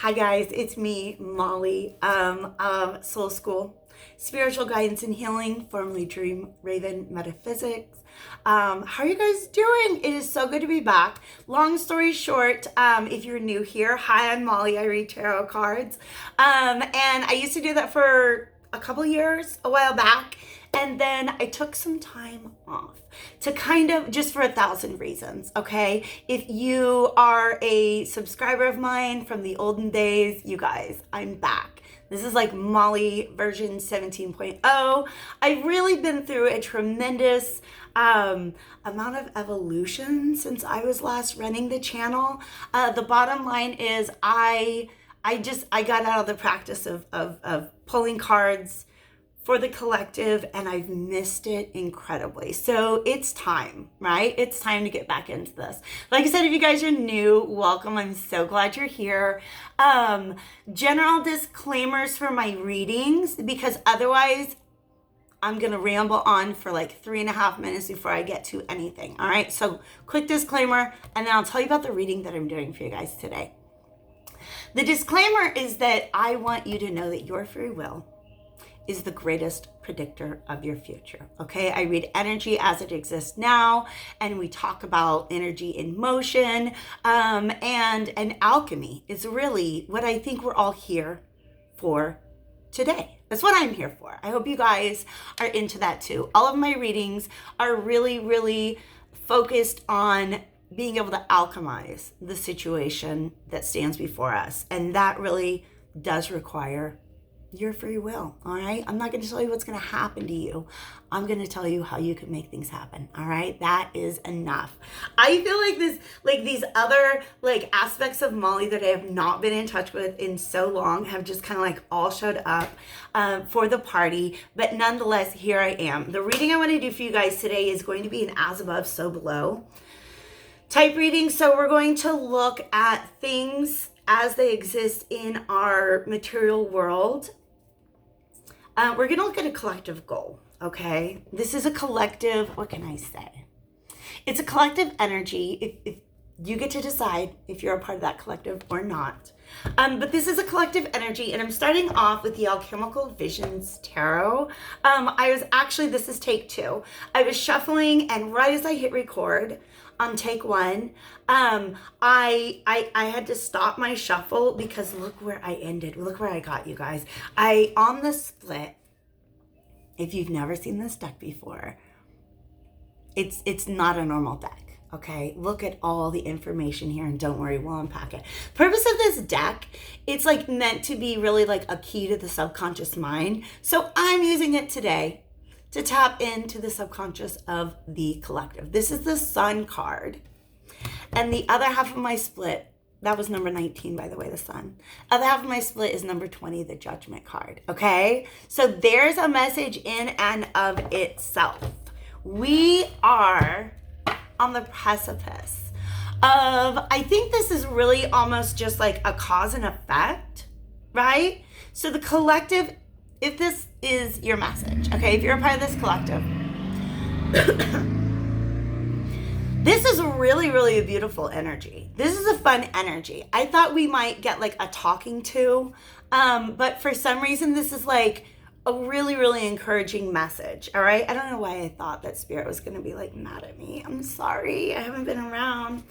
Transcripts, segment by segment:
Hi guys, it's me, Molly, of Soul School, Spiritual Guidance and Healing, formerly Dream Raven Metaphysics. How are you guys doing? It is so good to be back. Long story short, if you're new here, hi, I'm Molly. I read tarot cards, and I used to do that for a couple years, a while back, and then I took some time off to kind of just for 1,000 reasons, okay? If you are a subscriber of mine from the olden days, you guys, I'm back. This is like Molly version 17.0. I've really been through a tremendous amount of evolution since I was last running the channel. The bottom line is I got out of the practice of pulling cards for the collective, and I've missed it incredibly. So it's time, right? It's time to get back into this. Like I said, if you guys are new, welcome. I'm so glad you're here. General disclaimers for my readings, because otherwise I'm gonna ramble on for like 3.5 minutes before I get to anything. All right, so quick disclaimer, and then I'll tell you about the reading that I'm doing for you guys today. The disclaimer is that I want you to know that your free will is the greatest predictor of your future, okay? I read energy as it exists now, and we talk about energy in motion, and alchemy is really what I think we're all here for today. That's what I'm here for. I hope you guys are into that too. All of my readings are really, really focused on being able to alchemize the situation that stands before us, and that really does require your free will. All right, I'm not going to tell you what's going to happen to you. I'm going to tell you how you can make things happen. All right, that is enough. I feel like these other aspects of Molly that I have not been in touch with in so long have just kind of like all showed up for the party. But nonetheless, here I am. The reading I want to do for you guys today is going to be an as above, so below type reading. So we're going to look at things as they exist in our material world. We're going to look at a collective goal, okay? This is a collective, what can I say? It's a collective energy. If you get to decide if you're a part of that collective or not. But this is a collective energy, and I'm starting off with the Alchemical Visions Tarot. This is take 2. I was shuffling, and right as I hit record on take 1, I had to stop my shuffle because look where I ended. Look where I got, you guys. On the split, if you've never seen this deck before, it's not a normal deck. Okay, look at all the information here, and don't worry, we'll unpack it. The purpose of this deck, it's like meant to be really like a key to the subconscious mind. So I'm using it today to tap into the subconscious of the collective. This is the Sun card. And the other half of my split, that was number 19, by the way, the Sun. Other half of my split is number 20, the Judgment card, okay? So there's a message in and of itself. We are on the precipice of, I think this is really almost just like a cause and effect, right? So the collective, if this is your message, okay, if you're a part of this collective, this is really, really a beautiful energy. This is a fun energy. I thought we might get like a talking to, but for some reason, this is like a really, really encouraging message, all right? I don't know why I thought that Spirit was going to be like mad at me. I'm sorry. I haven't been around.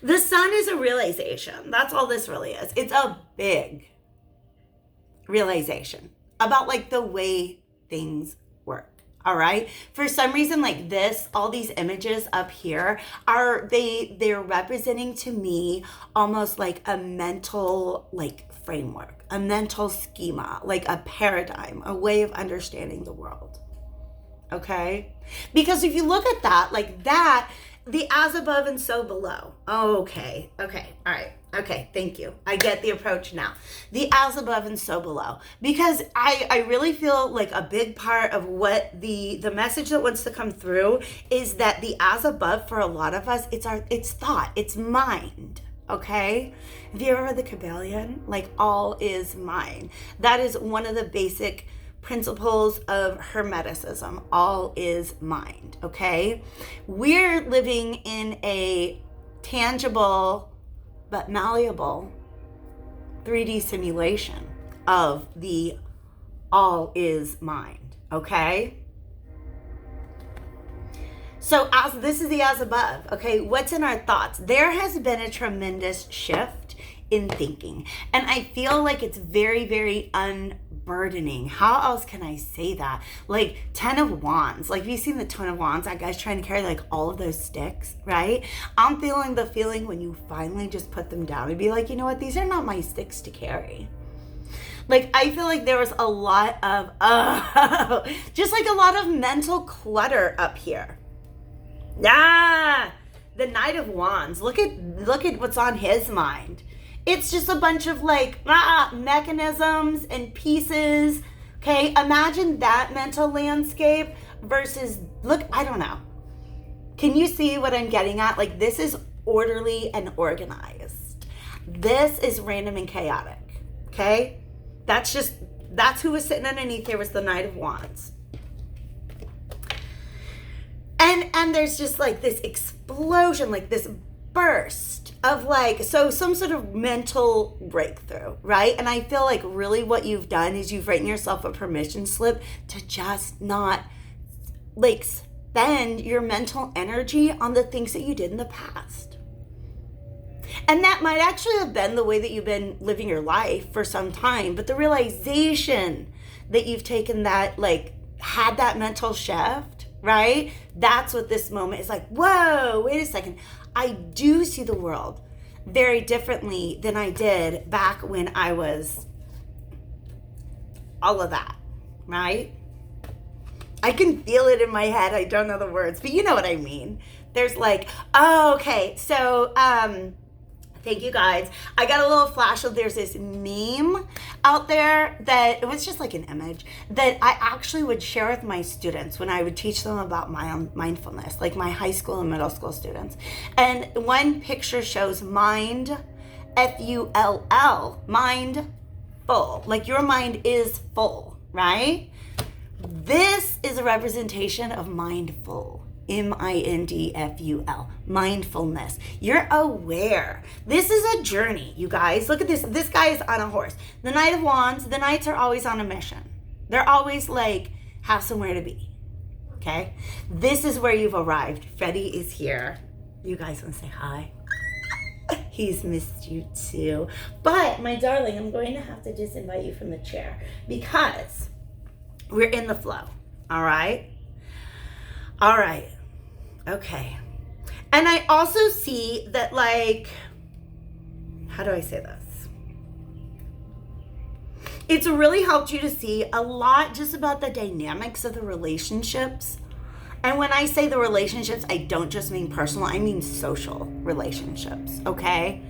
The Sun is a realization. That's all this really is. It's a big realization about like the way things work. All right. For some reason, like this, all these images up here they're representing to me almost like a mental framework, a mental schema, like a paradigm, a way of understanding the world. Okay. Because if you look at that, like that, the as above and so below. Okay. All right. Okay, thank you. I get the approach now. The as above and so below. Because I really feel like a big part of what the message that wants to come through is that the as above for a lot of us, it's thought, it's mind. Okay? Have you ever read the Kabbalion? Like all is mind. That is one of the basic principles of Hermeticism. All is mind. Okay? We're living in a tangible but malleable 3D simulation of the all is mind, okay? So this is the as above, okay? What's in our thoughts? There has been a tremendous shift in thinking, and I feel like it's very, very unburdening. How else can I say that? Like 10 of Wands. Like, have you seen the 10 of Wands? That guy's trying to carry like all of those sticks, right? I'm feeling the feeling when you finally just put them down and be like, you know what? These are not my sticks to carry. Like, I feel like there was a lot of, just like a lot of mental clutter up here. The Knight of Wands. Look at what's on his mind. It's just a bunch of like mechanisms and pieces. Okay, imagine that mental landscape versus, look, I don't know. Can you see what I'm getting at? Like, this is orderly and organized. This is random and chaotic. Okay? That's who was sitting underneath here, was the Knight of Wands. And there's just like this explosion, like this burst of like, so some sort of mental breakthrough, right? And I feel like really what you've done is you've written yourself a permission slip to just not like spend your mental energy on the things that you did in the past. And that might actually have been the way that you've been living your life for some time, but the realization that you've taken that, like, had that mental shift, right? That's what this moment is like. Whoa, wait a second. I do see the world very differently than I did back when I was all of that, right? I can feel it in my head. I don't know the words, but you know what I mean. There's like, oh, okay. So, thank you guys. I got a little flash of, there's this meme out there that it was just like an image that I actually would share with my students when I would teach them about my mindfulness, like my high school and middle school students. And one picture shows mind, F-U-L-L, mind full. Like your mind is full, right? This is a representation of mindful. M-I-N-D-F-U-L, mindfulness. You're aware. This is a journey, you guys. Look at this. This guy is on a horse. The Knight of Wands, the Knights are always on a mission. They're always like, have somewhere to be. Okay? This is where you've arrived. Freddie is here. You guys want to say hi? He's missed you too. But, my darling, I'm going to have to disinvite you from the chair because we're in the flow. All right? All right. Okay. And I also see that, like, how do I say this? It's really helped you to see a lot just about the dynamics of the relationships. And when I say the relationships, I don't just mean personal, I mean social relationships, okay?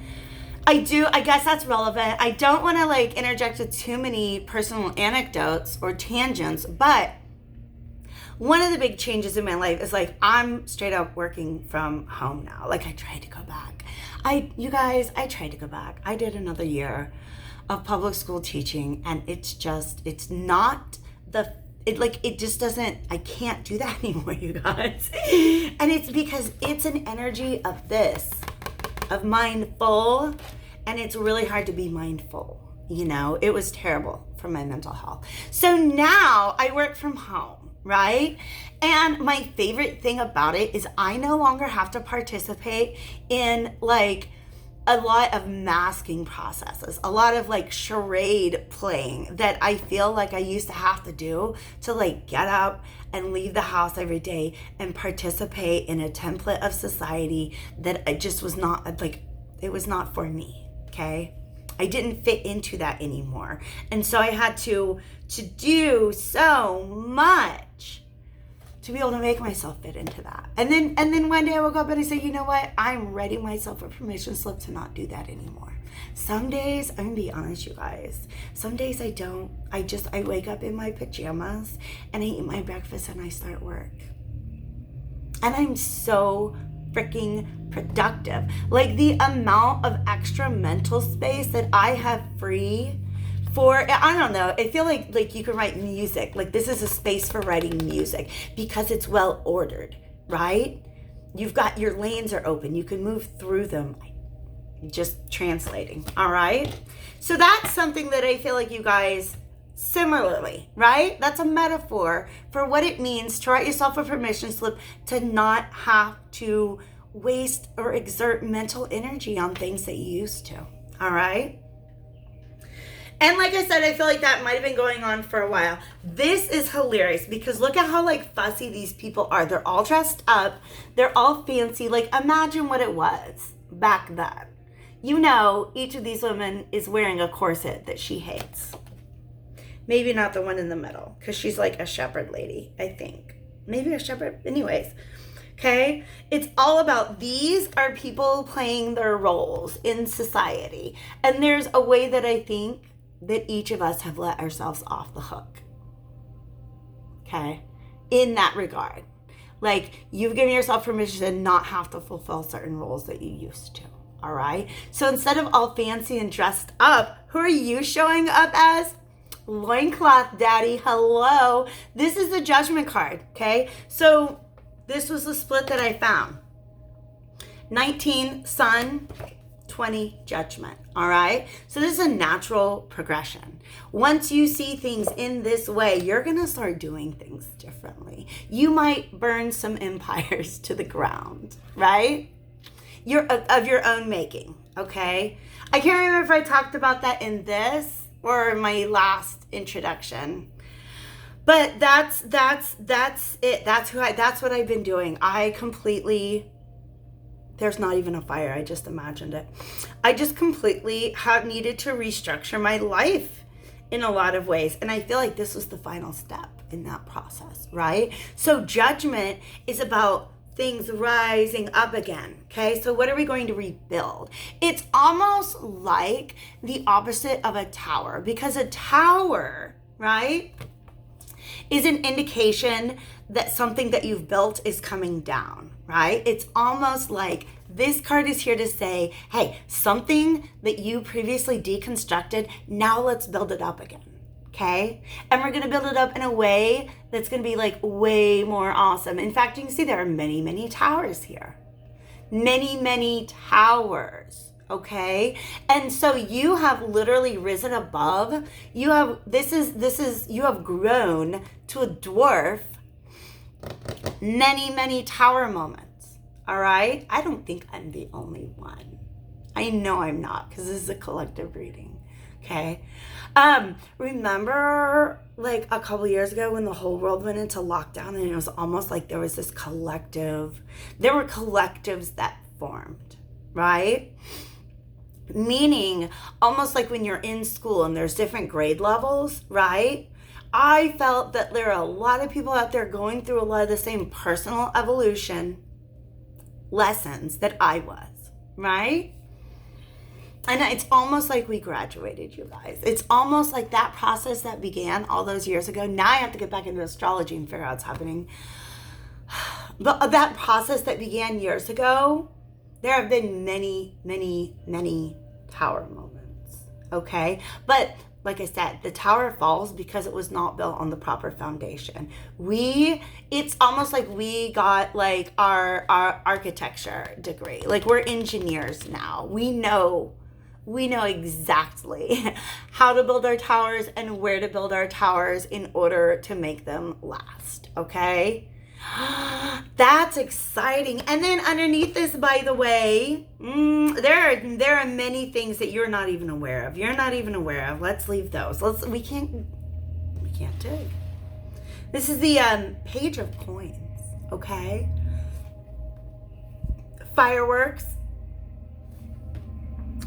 I guess that's relevant. I don't want to like interject with too many personal anecdotes or tangents, but one of the big changes in my life is like I'm straight up working from home now. Like I tried to go back. You guys, I tried to go back. I did another year of public school teaching and it just doesn't, I can't do that anymore, you guys. And it's because it's an energy of this, of mindful, and it's really hard to be mindful. You know, it was terrible for my mental health. So now I work from home. Right? And my favorite thing about it is I no longer have to participate in like a lot of masking processes, a lot of like charade playing that I feel like I used to have to do to like get up and leave the house every day and participate in a template of society that I just was not like, it was not for me. Okay. I didn't fit into that anymore. And so I had to do so much to be able to make myself fit into that. And then one day I woke up and I said, you know what? I'm writing myself a permission slip to not do that anymore. Some days, I'm gonna be honest, you guys. Some days I don't. I wake up in my pajamas and I eat my breakfast and I start work. And I'm so freaking productive. Like the amount of extra mental space that I have free for, I don't know, I feel like you can write music. Like this is a space for writing music because it's well ordered, right? You've got, your lanes are open. You can move through them. just translating, all right? So that's something that I feel like you guys similarly, right? That's a metaphor for what it means to write yourself a permission slip to not have to waste or exert mental energy on things that you used to, all right? And like I said, I feel like that might have been going on for a while. This is hilarious because look at how like fussy these people are. They're all dressed up. They're all fancy. Like imagine what it was back then. You know, each of these women is wearing a corset that she hates. Maybe not the one in the middle because she's like a shepherd lady, I think. Maybe a shepherd. Anyways, okay? It's all about these are people playing their roles in society. And there's a way that I think that each of us have let ourselves off the hook. Okay? In that regard. Like, you've given yourself permission to not have to fulfill certain roles that you used to. All right? So instead of all fancy and dressed up, who are you showing up as? Loincloth daddy. Hello. This is the judgment card. Okay? So this was the split that I found. 19 sun, 20 judgment. All right. So this is a natural progression. Once you see things in this way, you're going to start doing things differently. You might burn some empires to the ground, right? You're of your own making. Okay. I can't remember if I talked about that in this or my last introduction. But that's it. That's what I've been doing. There's not even a fire. I just imagined it. I just completely have needed to restructure my life in a lot of ways. And I feel like this was the final step in that process, right? So judgment is about things rising up again, okay? So what are we going to rebuild? It's almost like the opposite of a tower because a tower, right, is an indication that something that you've built is coming down, right? It's almost like this card is here to say, hey, something that you previously deconstructed, now let's build it up again, okay? And we're going to build it up in a way that's going to be like way more awesome. In fact, you can see there are many, many towers here. Many, many towers. Okay. And so you have literally risen above. You have grown to a dwarf. Many, many tower moments. All right. I don't think I'm the only one. I know I'm not because this is a collective reading. Okay. Remember like a couple years ago when the whole world went into lockdown and it was almost like there was this collective, there were collectives that formed, right? Meaning almost like when you're in school and there's different grade levels, right? I felt that there are a lot of people out there going through a lot of the same personal evolution lessons that I was, right? And it's almost like we graduated, you guys. It's almost like that process that began all those years ago. Now I have to get back into astrology and figure out what's happening. But that process that began years ago, there have been many, many, many tower moments, okay? But like I said, the tower falls because it was not built on the proper foundation. It's almost like we got like our architecture degree. Like we're engineers now. We know exactly how to build our towers and where to build our towers in order to make them last, okay? That's exciting. And then underneath this, by the way, there are many things that you're not even aware of. You're not even aware of. Let's leave those. We can't dig. This is the Page of Coins, okay? Fireworks.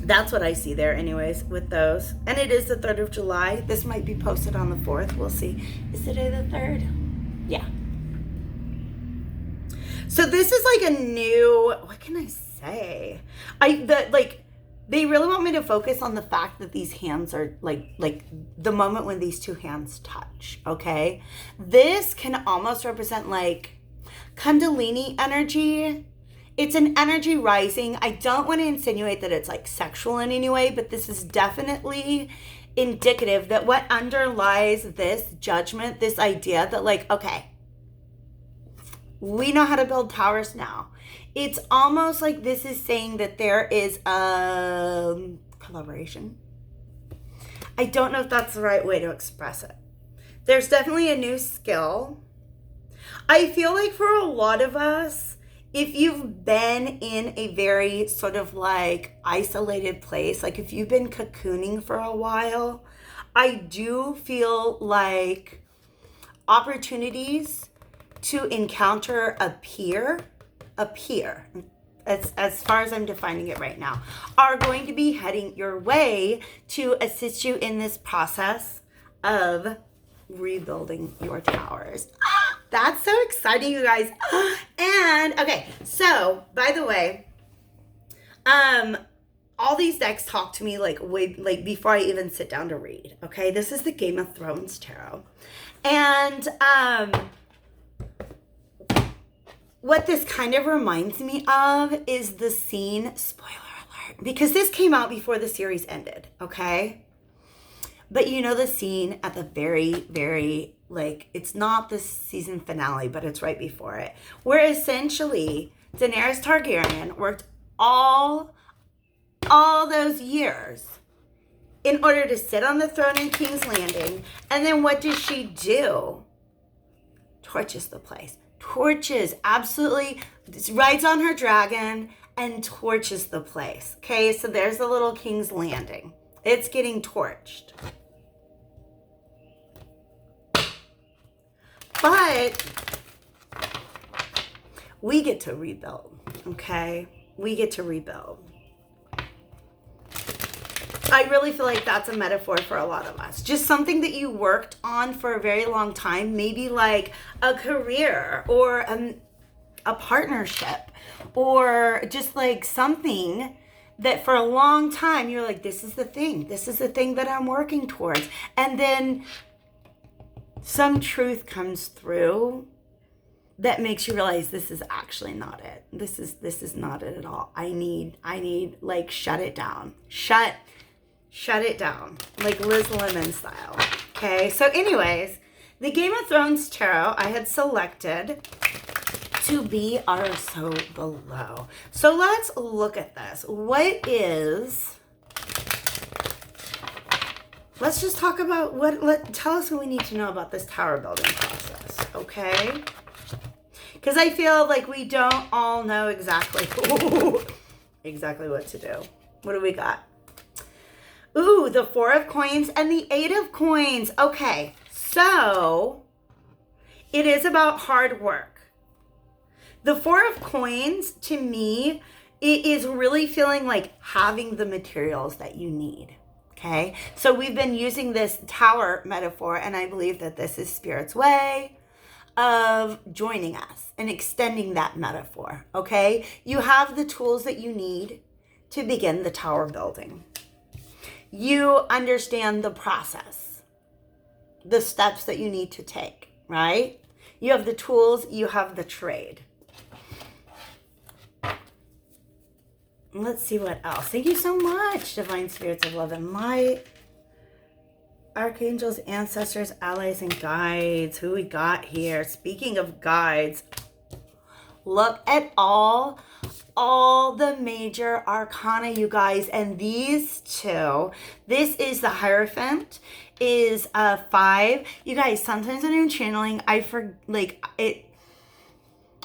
That's what I see there anyways with those. And it is the 3rd of July. This might be posted on the 4th. We'll see. Is today the 3rd? Yeah. So this is like a new, what can I say? They really want me to focus on the fact that these hands are like the moment when these two hands touch, okay? This can almost represent like Kundalini energy. It's an energy rising. I don't want to insinuate that it's like sexual in any way, but this is definitely indicative that what underlies this judgment, this idea that like, okay, We know how to build towers now. It's almost like this is saying that there is a collaboration. I don't know if that's the right way to express it. There's definitely a new skill. I feel like for a lot of us, if you've been in a very sort of like isolated place, like if you've been cocooning for a while, I do feel like opportunities to encounter a peer, as far as I'm defining it right now, are going to be heading your way to assist you in this process of rebuilding your towers. That's so exciting, you guys. And okay, so by the way, all these decks talk to me like before I even sit down to read. Okay, this is the Game of Thrones tarot, and what this kind of reminds me of is the scene. Spoiler alert, because this came out before the series ended. Okay. But you know the scene at the very, like, it's not the season finale, but it's right before it, where essentially Daenerys Targaryen worked all those years in order to sit on the throne in King's Landing. And then what does she do? Torches the place. Torches, absolutely, rides on her dragon and torches the place. Okay, so there's the little King's Landing. It's getting torched. But we get to rebuild, okay? We get to rebuild. I really feel like that's a metaphor for a lot of us. Just something that you worked on for a very long time, maybe like a career or a partnership, or just like something that for a long time you're like, this is the thing that I'm working towards. And then some truth comes through that makes you realize this is actually not it. This is not it at all. I need like shut it down. Shut it down. Like Liz Lemon style. Okay. So anyways, the Game of Thrones tarot I had selected to be our So Below. So let's look at this. Let's just talk about tell us what we need to know about this tower building process, okay? Because I feel like we don't all know exactly what to do. What do we got? Ooh, the 4 of coins and the 8 of coins. Okay, so it is about hard work. The 4 of coins, to me, it is really feeling like having the materials that you need. Okay, so we've been using this tower metaphor, and I believe that this is Spirit's way of joining us and extending that metaphor. Okay, you have the tools that you need to begin the tower building. You understand the process, the steps that you need to take, right? You have the tools, you have the trade. Let's see what else. Thank you so much, Divine Spirits of Love and Light. Archangels, ancestors, allies, and guides. Who we got here? Speaking of guides, look at all the major arcana, you guys. And these two, this is the Hierophant, is 5. You guys, sometimes when I'm channeling, I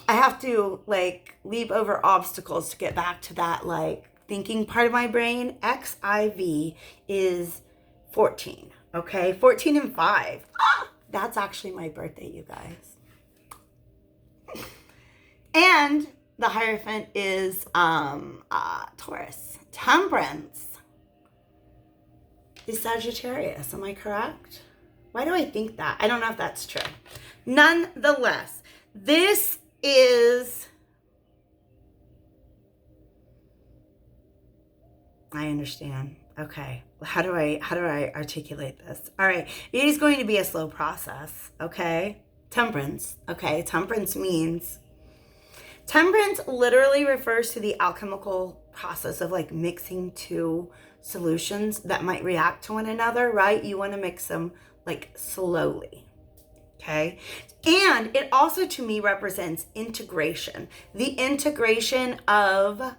have to like leap over obstacles to get back to that like thinking part of my brain. XIV is 14. Okay, 14 and 5. That's actually my birthday, you guys. And the Hierophant is Taurus. Temperance is Sagittarius. Am I correct? Why do I think that? I don't know if that's true. Nonetheless, this is, I understand. Okay. How do I articulate this? All right. It is going to be a slow process. Okay. Temperance. Okay. Temperance literally refers to the alchemical process of like mixing two solutions that might react to one another, right? You want to mix them like slowly. Okay. And it also to me represents integration, the integration of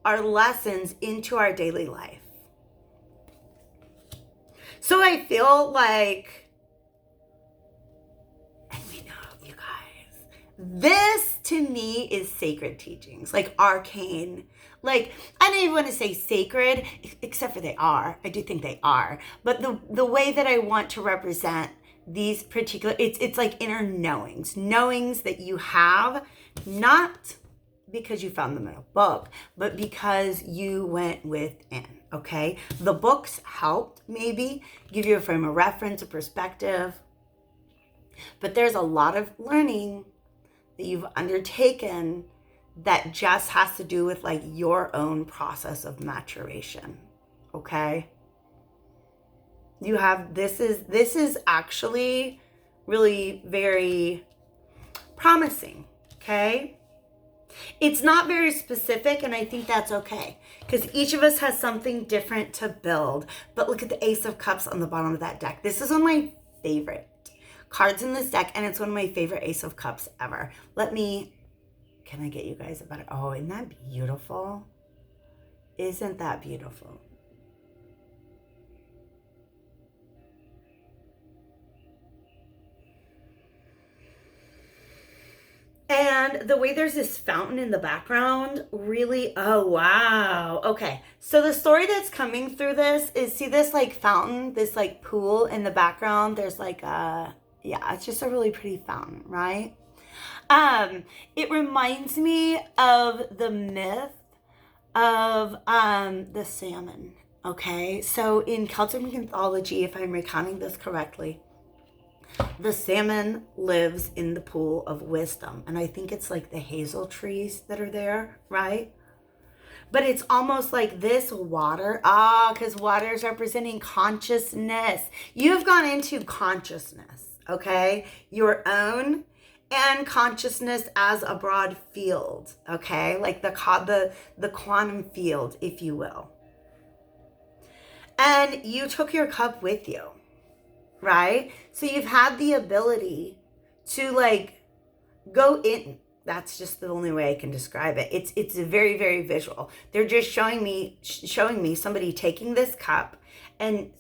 our lessons into our daily life. So I feel like, and we know, you guys, this to me is sacred teachings, like arcane. Like, I don't even want to say sacred, except for they are. I do think they are. But the way that I want to represent these particular, it's like inner knowings that you have, not because you found them in a book, but because you went within, okay? The books helped maybe give you a frame of reference, a perspective, but there's a lot of learning that you've undertaken that just has to do with like your own process of maturation, okay? You have, this is actually really very promising, okay? It's not very specific, and I think that's okay, because each of us has something different to build. But look at the Ace of Cups on the bottom of that deck. This is one of my favorite cards in this deck, and it's one of my favorite Ace of Cups ever. Can I get you guys a better, oh, isn't that beautiful? Isn't that beautiful? And the way there's this fountain in the background, really, oh, wow. Okay, so the story that's coming through this is, see this like fountain, this like pool in the background? There's like a, yeah, it's just a really pretty fountain, right? It reminds me of the myth of the salmon, okay? So in Celtic mythology, if I'm recounting this correctly, the salmon lives in the pool of wisdom. And I think it's like the hazel trees that are there, right? But it's almost like this water, because water is representing consciousness. You've gone into consciousness, okay? Your own and consciousness as a broad field, okay? Like the quantum field, if you will. And you took your cup with you, right? So you've had the ability to like go in. That's just the only way I can describe it. It's very, very visual. They're just showing me somebody taking this cup and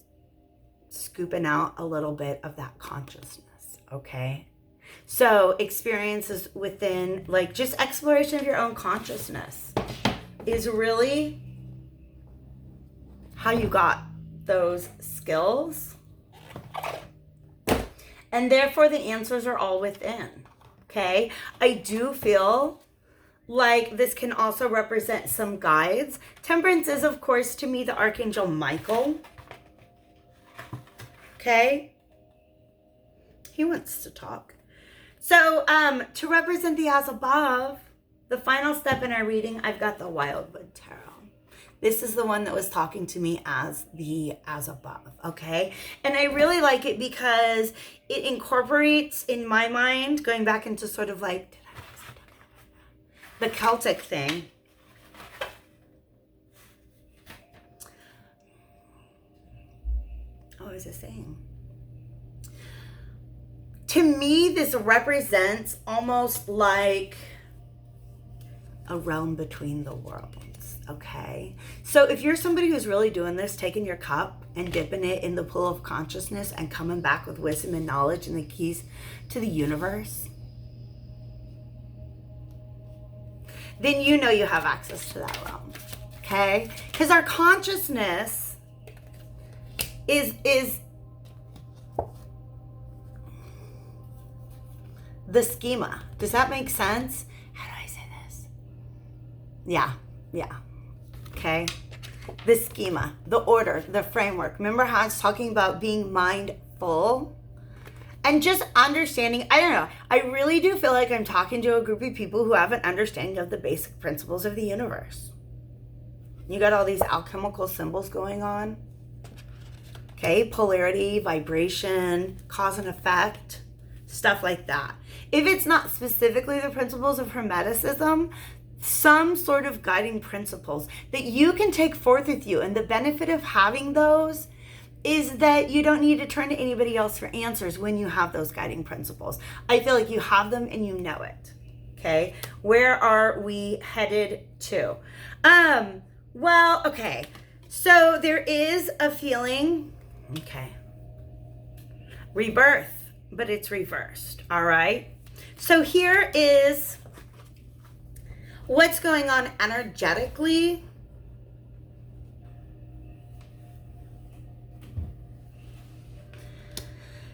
scooping out a little bit of that consciousness, okay? So experiences within, like just exploration of your own consciousness is really how you got those skills. And therefore the answers are all within, okay? I do feel like this can also represent some guides. Temperance is, of course, to me, the Archangel Michael, okay? He wants to talk. So to represent the as above, the final step in our reading, I've got the Wildwood Tarot. This is the one that was talking to me as the as above, okay? And I really like it because it incorporates, in my mind, going back into sort of like the Celtic thing. What was I saying? To me, this represents almost like a realm between the worlds, okay? So if you're somebody who's really doing this, taking your cup and dipping it in the pool of consciousness and coming back with wisdom and knowledge and the keys to the universe, then you know you have access to that realm, okay? Because our consciousness is the schema. Does that make sense? How do I say this? Yeah. Okay. The schema, the order, the framework. Remember how I was talking about being mindful? And just understanding, I don't know, I really do feel like I'm talking to a group of people who have an understanding of the basic principles of the universe. You got all these alchemical symbols going on. Okay, polarity, vibration, cause and effect, stuff like that. If it's not specifically the principles of Hermeticism, some sort of guiding principles that you can take forth with you. And the benefit of having those is that you don't need to turn to anybody else for answers when you have those guiding principles. I feel like you have them and you know it. Okay, where are we headed to? Well, okay, so there is a feeling, okay, rebirth, but it's reversed, all right? So here is what's going on energetically.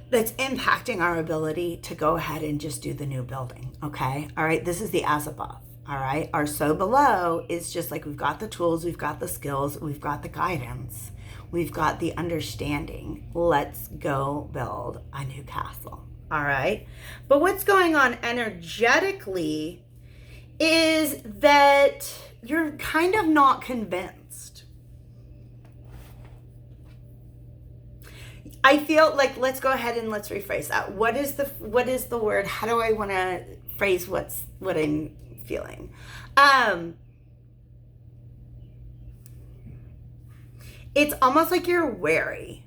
That's impacting our ability to go ahead and just do the new building, okay? All right, this is the as above, all right? Our so below is just like we've got the tools, we've got the skills, we've got the guidance, we've got the understanding. Let's go build a new castle, all right? But what's going on energetically is that you're kind of not convinced. I feel like, let's go ahead and let's rephrase that. What is the word? How do I want to phrase what I'm feeling? It's almost like you're wary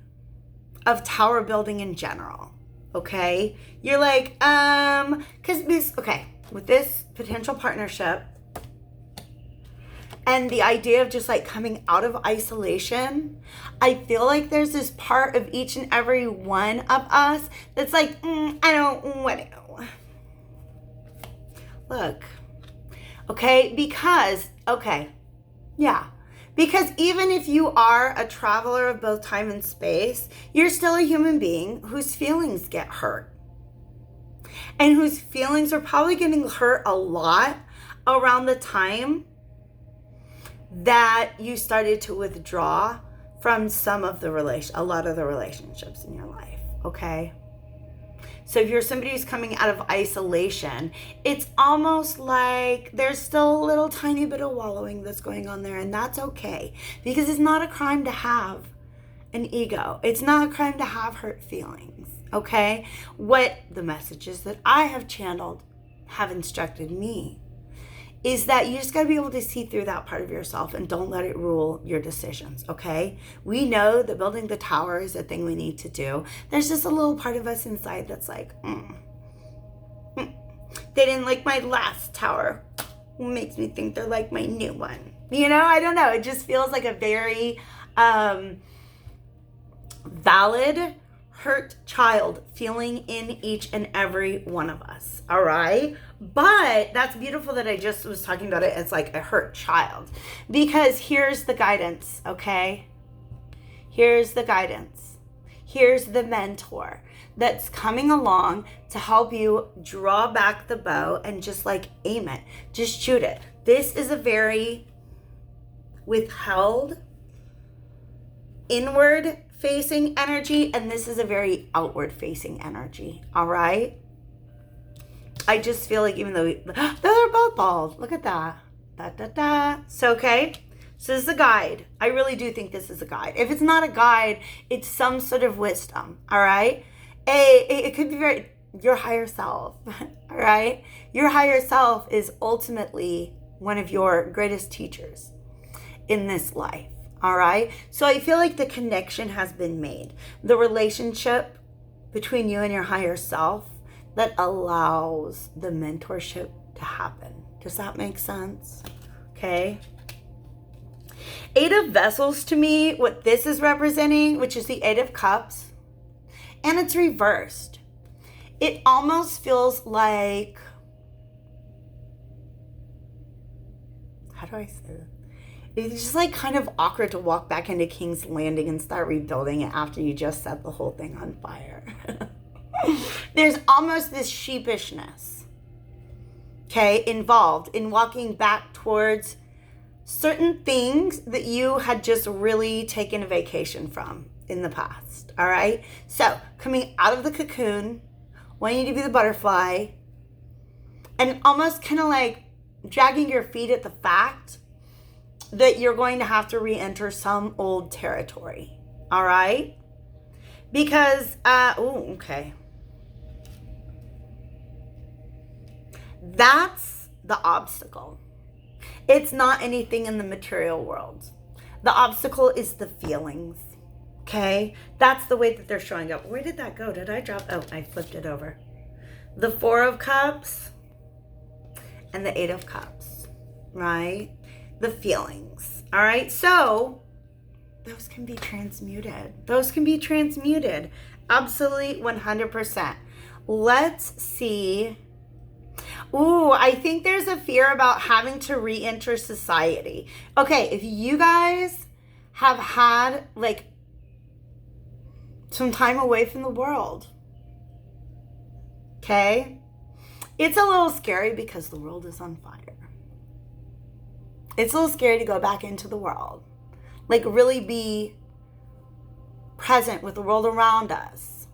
of tower building in general. Okay? You're like, with this potential partnership and the idea of just like coming out of isolation, I feel like there's this part of each and every one of us that's like, I don't want to. Look, okay, because even if you are a traveler of both time and space, you're still a human being whose feelings get hurt. And whose feelings are probably getting hurt a lot around the time that you started to withdraw from a lot of the relationships in your life, okay? So if you're somebody who's coming out of isolation, it's almost like there's still a little tiny bit of wallowing that's going on there, and that's okay, because it's not a crime to have an ego. It's not a crime to have hurt feelings, okay? What the messages that I have channeled have instructed me is that you just got to be able to see through that part of yourself and don't let it rule your decisions, okay? We know that building the tower is a thing we need to do. There's just a little part of us inside that's like, they didn't like my last tower. It makes me think they're like my new one. You know, I don't know. It just feels like a very valid hurt child feeling in each and every one of us, all right? But that's beautiful that I just was talking about it as like a hurt child, because here's the guidance, okay? Here's the guidance. Here's the mentor that's coming along to help you draw back the bow and just like aim it, just shoot it. This is a very withheld, inward facing energy, and this is a very outward facing energy, all right? I just feel like even though they're both bald, look at that. So, okay, so this is a guide. I really do think this is a guide. If it's not a guide, it's some sort of wisdom, all right? It could be your higher self, all right? Your higher self is ultimately one of your greatest teachers in this life. All right. So I feel like the connection has been made. The relationship between you and your higher self that allows the mentorship to happen. Does that make sense? Okay. 8 of Vessels to me, what this is representing, which is the 8 of Cups, and it's reversed. It almost feels like, how do I say this? It's just like kind of awkward to walk back into King's Landing and start rebuilding it after you just set the whole thing on fire. There's almost this sheepishness, okay, involved in walking back towards certain things that you had just really taken a vacation from in the past, all right? So coming out of the cocoon, wanting to be the butterfly, and almost kind of like dragging your feet at the fact that you're going to have to re-enter some old territory, all right? Because, okay. That's the obstacle. It's not anything in the material world. The obstacle is the feelings, Okay? That's the way that they're showing up. Where did that go? Did I drop? Oh, I flipped it over. The Four of Cups and the Eight of Cups, right? The feelings, all right? So those can be transmuted. Those can be transmuted. Absolutely 100%. Let's see. Ooh, I think there's a fear about having to re-enter society. Okay, if you guys have had like some time away from the world, okay, it's a little scary because the world is on fire. It's a little scary to go back into the world. Like really be present with the world around us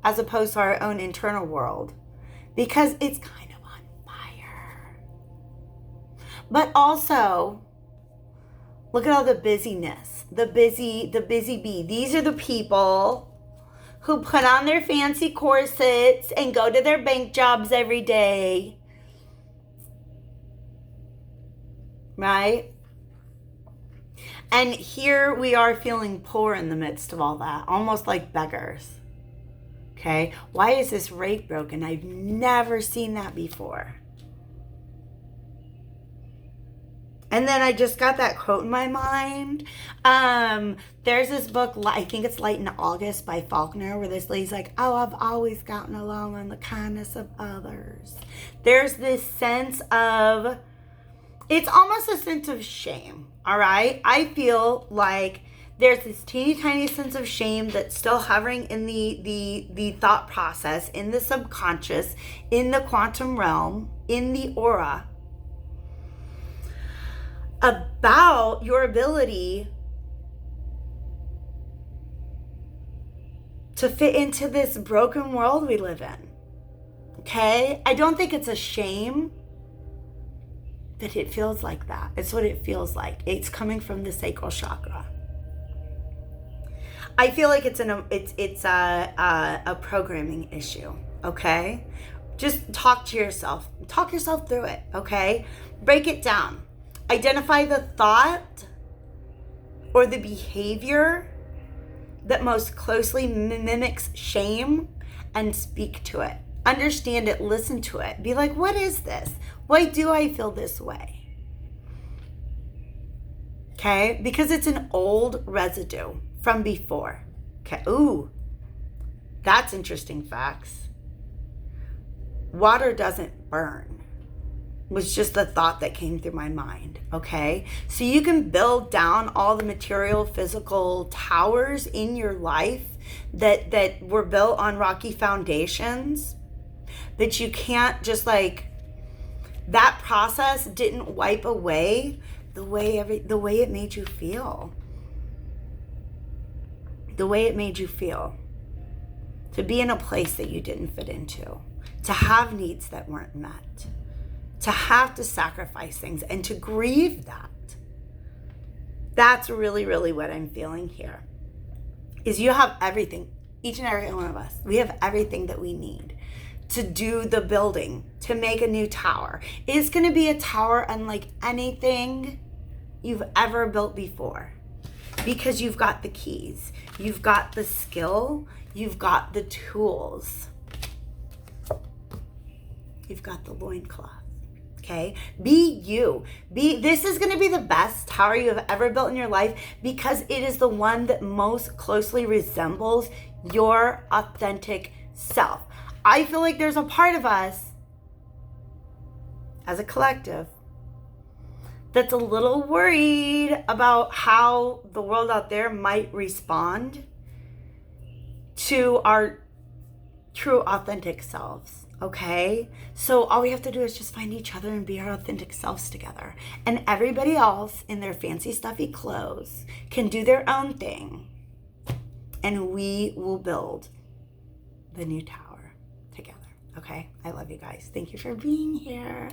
as opposed to our own internal world because it's kind of on fire. But also, look at all the busyness, the busy bee. These are the people who put on their fancy corsets and go to their bank jobs every day. Right? And here we are feeling poor in the midst of all that, almost like beggars. Okay? Why is this rake broken? I've never seen that before. And then I just got that quote in my mind. There's this book, I think it's Light in August by Faulkner, where this lady's like, oh, I've always gotten along on the kindness of others. There's this sense of, it's almost a sense of shame, all right? I feel like there's this teeny tiny sense of shame that's still hovering in the thought process, in the subconscious, in the quantum realm, in the aura, about your ability to fit into this broken world we live in. Okay? I don't think it's a shame that it feels like that. It's what it feels like. It's coming from the sacral chakra. I feel like it's a programming issue. Okay? Just talk to yourself. Talk yourself through it. Okay? Break it down. Identify the thought or the behavior that most closely mimics shame and speak to it. Understand it, listen to it. Be like, what is this? Why do I feel this way? Okay? Because it's an old residue from before. Okay. Ooh, that's interesting facts. Water doesn't burn. Was just the thought that came through my mind, okay? So you can build down all the material, physical towers in your life that were built on rocky foundations, but you can't just like, that process didn't wipe away the way it made you feel. The way it made you feel. To be in a place that you didn't fit into. To have needs that weren't met. To have to sacrifice things and to grieve that. That's really, really what I'm feeling here. Is you have everything, each and every one of us. We have everything that we need to do the building, to make a new tower. It's going to be a tower unlike anything you've ever built before. Because you've got the keys, you've got the skill, you've got the tools. You've got the loincloth. Okay, be you. This is going to be the best tower you have ever built in your life because it is the one that most closely resembles your authentic self. I feel like there's a part of us as a collective that's a little worried about how the world out there might respond to our true authentic selves. Okay, so all we have to do is just find each other and be our authentic selves together. And everybody else in their fancy, stuffy clothes can do their own thing. And we will build the new tower together. Okay, I love you guys. Thank you for being here.